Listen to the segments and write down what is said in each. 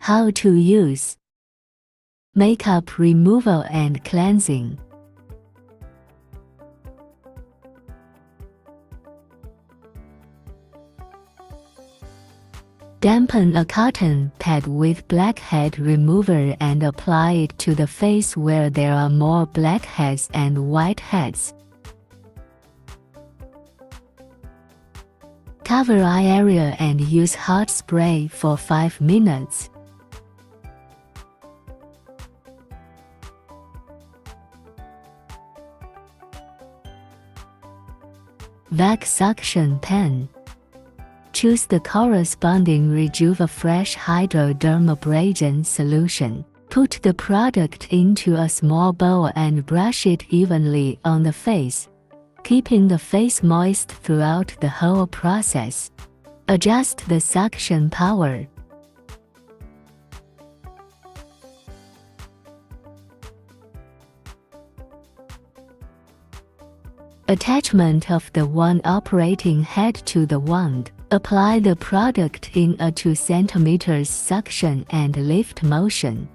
How to use makeup removal and cleansing. Dampen a cotton pad with blackhead remover and apply it to the face where there are more blackheads and whiteheads. Cover eye area and use hot spray for 5 minutes. Vac suction pen. Choose the corresponding Rejuva-Fresh Hydrodermabrasion solution. Put the product into a small bowl and brush it evenly on the face, keeping the face moist throughout the whole process. Adjust the suction power. Attachment of the wand operating head to the wand. Apply the product in a 2 cm suction and lift motion.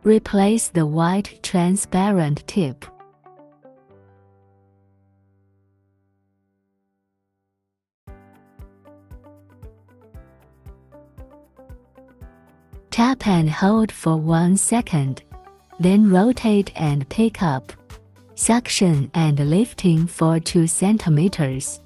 Replace the white transparent tip. Tap and hold for 1 second, then rotate and pick up. Suction and lifting for 2 cm.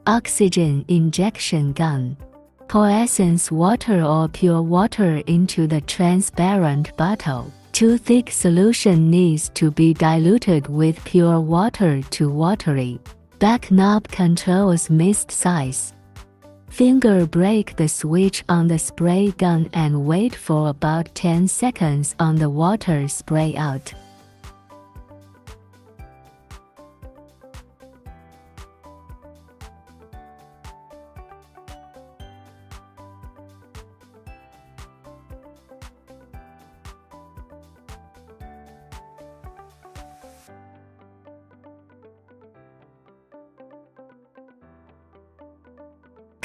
Oxygen injection gun. Pour essence water or pure water into the transparent bottle. Too thick solution needs to be diluted with pure water to watery. Back knob controls mist size. Finger break the switch on the spray gun and wait for about 10 seconds on the water spray out.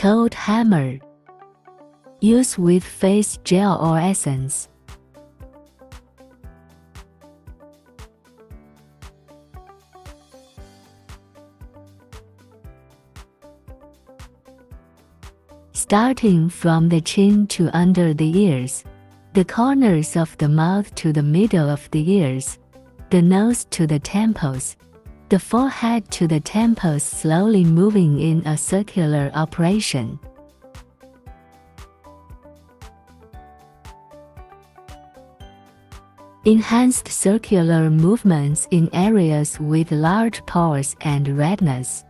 Cold hammer. Use with face gel or essence. Starting from the chin to under the ears, the corners of the mouth to the middle of the ears, the nose to the temples, the forehead to the temples, slowly moving in a circular operation. Enhanced circular movements in areas with large pores and redness.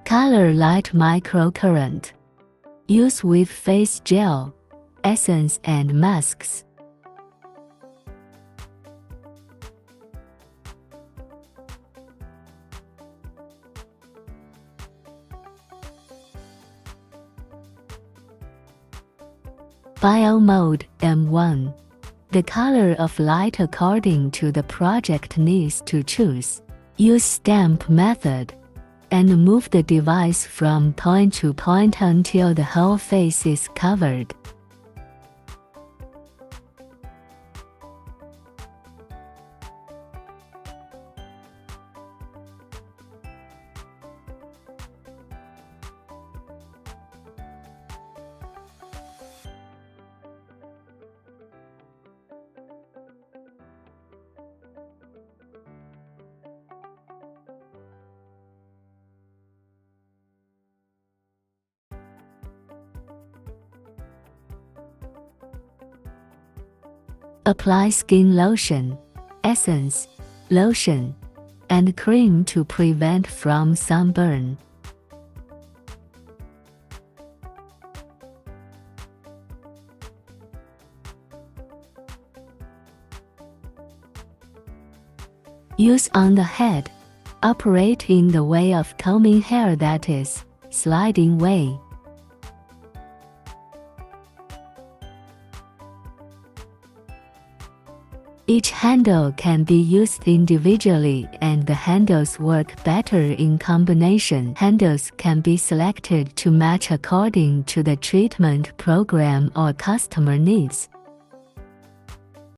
Color light microcurrent. Use with face gel, essence and masks. Bio mode M1. The color of light according to the project needs to choose. Use stamp method and move the device from point to point until the whole face is covered. Apply skin lotion, essence, lotion, and cream to prevent from sunburn. Use on the head. Operate in the way of combing hair, that is, sliding way. Each handle can be used individually and the handles work better in combination. Handles can be selected to match according to the treatment program or customer needs.